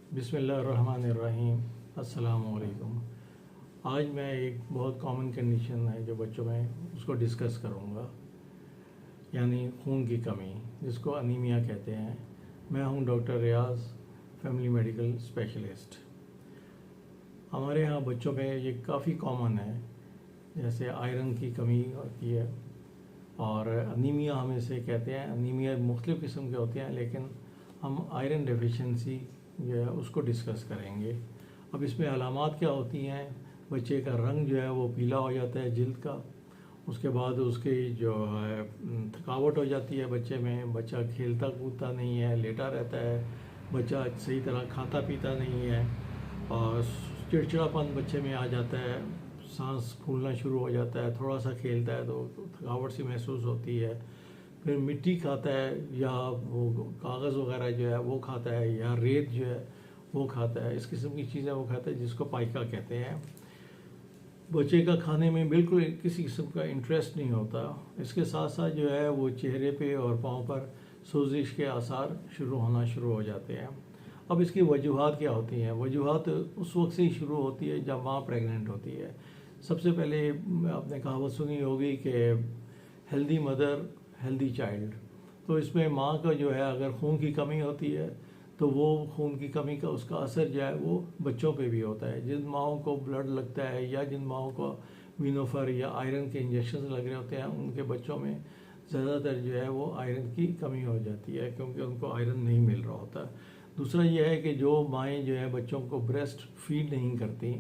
बिस्मिल्लाहिर्रहमानिर्रहीम। अस्सलामु अलैकुम। आज मैं एक बहुत कॉमन कंडीशन है जो बच्चों में उसको डिस्कस करूँगा, यानी खून की कमी, जिसको अनीमिया कहते हैं। मैं हूँ डॉक्टर रियाज, फैमिली मेडिकल स्पेशलिस्ट। हमारे यहाँ बच्चों में ये काफ़ी कॉमन है, जैसे आयरन की कमी होती है और अनीमिया हम इसे कहते हैं। अनीमिया मुख्तलिफ़ किस्म के होते हैं, लेकिन हम आयरन डेफिशिएंसी जो है उसको डिस्कस करेंगे। अब इसमें अलामात क्या होती हैं? बच्चे का रंग जो है वो पीला हो जाता है जिल्द का। उसके बाद उसकी जो है थकावट हो जाती है बच्चे में। बच्चा खेलता कूदता नहीं है, लेटा रहता है। बच्चा सही तरह खाता पीता नहीं है और चिड़चिड़ापन बच्चे में आ जाता है। सांस फूलना शुरू हो जाता है। थोड़ा सा खेलता है तो थकावट सी महसूस होती है। फिर मिट्टी खाता है या वो कागज़ वगैरह जो है वो खाता है, या रेत जो है वो खाता है। इस किस्म की चीज़ें वो खाता है, जिसको पाइका कहते हैं। बच्चे का खाने में बिल्कुल किसी किस्म का इंटरेस्ट नहीं होता। इसके साथ साथ जो है वो चेहरे पे और पाँव पर सोजिश के आसार होना शुरू हो जाते हैं। अब इसकी वजूहात क्या होती हैं? वजूहात उस वक्त से ही शुरू होती है जब माँ प्रेग्नेंट होती है। सबसे पहले आपने कहावत सुनी होगी कि हेल्दी मदर हेल्दी चाइल्ड। तो इसमें माँ का जो है अगर खून की कमी होती है तो वो खून की कमी का उसका असर जो है वो बच्चों पे भी होता है। जिन माओं को ब्लड लगता है या जिन माओं को विनोफर या आयरन के इंजेक्शन लग रहे होते हैं, उनके बच्चों में ज़्यादातर जो है वो आयरन की कमी हो जाती है, क्योंकि उनको आयरन नहीं मिल रहा होता। दूसरा यह है कि जो माएँ जो है बच्चों को ब्रेस्ट फीड नहीं करती,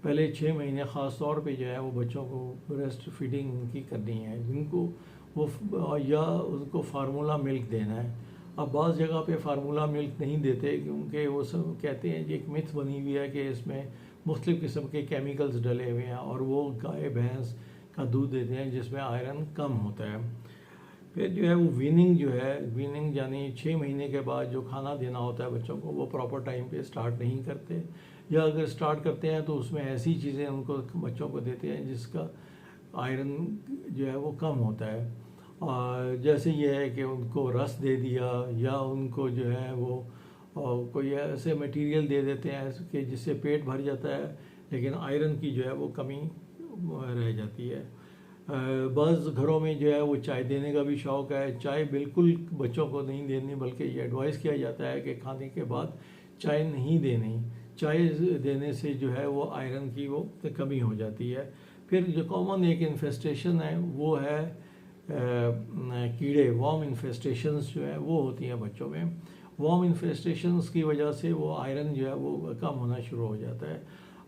पहले 6 महीने ख़ास तौर पे जो है वो बच्चों को ब्रेस्ट फीडिंग उनकी करनी है, जिनको वो या उनको फार्मूला मिल्क देना है। अब बाज़ जगह पे फार्मूला मिल्क नहीं देते, क्योंकि वो सब कहते हैं कि एक मिथ बनी हुई है कि इसमें मुख्तलिफ़ किस्म के केमिकल्स डले हुए हैं और वो गाय भैंस का दूध देते हैं जिसमें आयरन कम होता है। फिर जो है वो वीनिंग यानी 6 महीने के बाद जो खाना देना होता है बच्चों को, वो प्रॉपर टाइम पे स्टार्ट नहीं करते, या अगर स्टार्ट करते हैं तो उसमें ऐसी चीज़ें उनको बच्चों को देते हैं जिसका आयरन जो है वो कम होता है। और जैसे ये है कि उनको रस दे दिया, या उनको जो है वो कोई ऐसे मटेरियल दे देते हैं कि जिससे पेट भर जाता है, लेकिन आयरन की जो है वो कमी रह जाती है। बस घरों में जो है वो चाय देने का भी शौक़ है। चाय बिल्कुल बच्चों को नहीं देनी, बल्कि ये एडवाइस किया जाता है कि खाने के बाद चाय नहीं देनी। चाय देने से जो है वो आयरन की वो कमी हो जाती है। फिर जो कॉमन एक इन्फेस्टेशन है वो है कीड़े, वॉर्म इन्फेस्टेशंस जो है वो होती हैं बच्चों में। वॉर्म इन्फेस्टेशंस की वजह से वो आयरन जो है वो कम होना शुरू हो जाता है।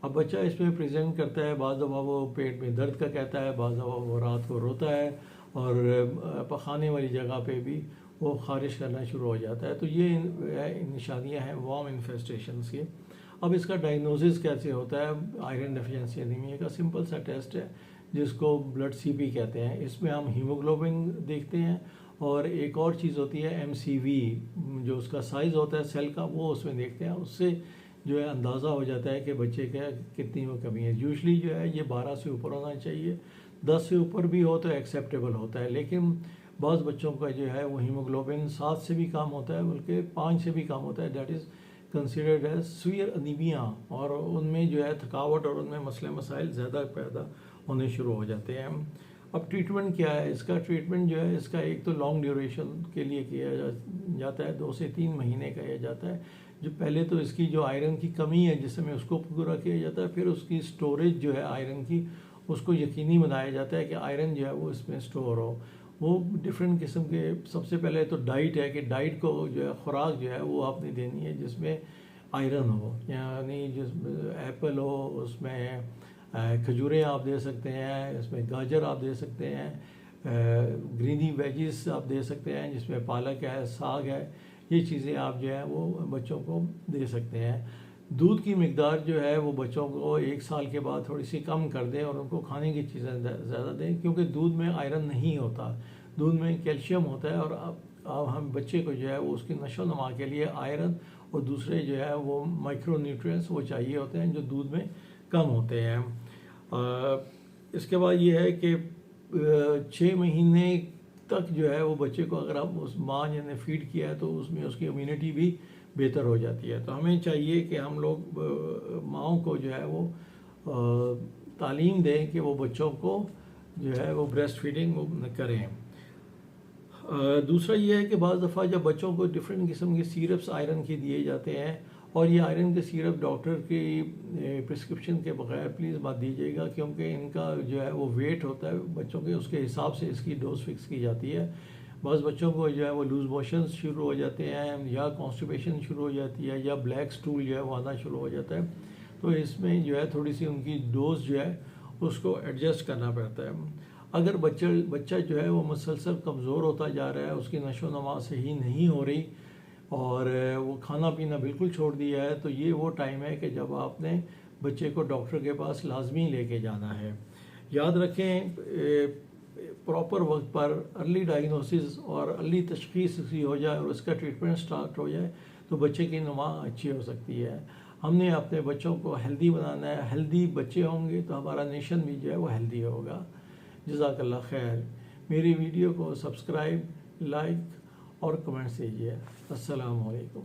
अब बच्चा इसमें प्रेजेंट करता है, बाज़ दफ़ा वो पेट में दर्द का कहता है, बाज़ दफ़ा वो रात को रोता है और पखाने वाली जगह पे भी वो खारिश करना शुरू हो जाता है। तो ये निशानियां हैं वॉर्म इन्फेस्टेशंस की। अब इसका डायग्नोसिस कैसे होता है? आयरन डेफिशिएंसी एनीमिया का सिंपल सा टेस्ट है जिसको ब्लड सीपी कहते हैं। इसमें हम हीमोग्लोबिन देखते हैं और एक और चीज़ होती है एमसीवी, जो उसका साइज़ होता है सेल का, वो उसमें देखते हैं। उससे जो है अंदाज़ा हो जाता है कि बच्चे का कितनी वो कमी है। यूजली जो है ये 12 से ऊपर होना चाहिए। 10 से ऊपर भी हो तो एक्सेप्टेबल होता है, लेकिन बाज़ बच्चों का जो है वो हीमोग्लोबिन 7 से भी कम होता है, बल्कि 5 से भी कम होता है। That is considered as severe anaemia, और उनमें जो है थकावट और उनमें मसले मसाइल ज़्यादा पैदा होने शुरू हो जाते हैं। अब ट्रीटमेंट क्या है इसका? ट्रीटमेंट जो है इसका एक तो लॉन्ग ड्यूरेशन के लिए किया जाता है, 2 से 3 महीने का किया जाता है। जो पहले तो इसकी जो आयरन की कमी है जिसमें उसको पूरा किया जाता है, फिर उसकी स्टोरेज जो है आयरन की, उसको यकीनी बनाया जाता है कि आयरन जो है वो इसमें स्टोर हो। वो डिफरेंट किस्म के, सबसे पहले तो डाइट है कि डाइट को जो है खुराक जो है वो आपने देनी है जिसमें आयरन हो, यानी जिसमें एप्पल हो, उसमें खजूरें आप दे सकते हैं, इसमें गाजर आप दे सकते हैं, ग्रीनी वेजिस आप दे सकते हैं जिसमें पालक है, साग है। ये चीज़ें आप जो है वो बच्चों को दे सकते हैं। दूध की मिकदार जो है वो बच्चों को 1 साल के बाद थोड़ी सी कम कर दें और उनको खाने की चीज़ें ज़्यादा दें, क्योंकि दूध में आयरन नहीं होता, दूध में कैल्शियम होता है। और अब हम बच्चे को जो है वो उसकी नशो नुमा के लिए आयरन और दूसरे जो है वो माइक्रो न्यूट्रिएंट्स वो चाहिए होते हैं जो दूध में कम होते हैं। इसके बाद ये है कि 6 महीने तक जो है वो बच्चे को अगर आप उस माँ ने फीड किया है तो उसमें उसकी इम्यूनिटी भी बेहतर हो जाती है। तो हमें चाहिए कि हम लोग माओं को जो है वो तालीम दें कि वो बच्चों को जो है वो ब्रेस्ट फीडिंग करें। दूसरा ये है कि बाज़ दफ़ा जब बच्चों को डिफरेंट किस्म के सिरप्स आयरन के दिए जाते हैं, और ये आयरन के सिरप डॉक्टर की प्रिस्क्रिप्शन के बगैर प्लीज़ मत दीजिएगा, क्योंकि इनका जो है वो वेट होता है बच्चों के, उसके हिसाब से इसकी डोज फिक्स की जाती है। बस बच्चों को जो है वो लूज़ मोशन शुरू हो जाते हैं, या कॉन्स्टिपेशन शुरू हो जाती है, या ब्लैक स्टूल जो है वो आना शुरू हो जाता है। तो इसमें जो है थोड़ी सी उनकी डोज जो है उसको एडजस्ट करना पड़ता है। अगर बच्चा जो है वो मुसलसल कमज़ोर होता जा रहा है, उसकी नशो नमा सही नहीं हो रही, और वो खाना पीना बिल्कुल छोड़ दिया है, तो ये वो टाइम है कि जब आपने बच्चे को डॉक्टर के पास लाजमी लेके जाना है। याद रखें, प्रॉपर वक्त पर अर्ली डायग्नोसिस और अर्ली तशख़ीस हो जाए और उसका ट्रीटमेंट स्टार्ट हो जाए तो बच्चे की नुमा अच्छी हो सकती है। हमने अपने बच्चों को हेल्दी बनाना है। हेल्दी बच्चे होंगे तो हमारा नेशन भी जो है वो हेल्दी होगा। जज़ाकल्लाह खैर। मेरी वीडियो को सब्सक्राइब, लाइक और कमेंट्स कीजिए। अस्सलामु अलैकुम।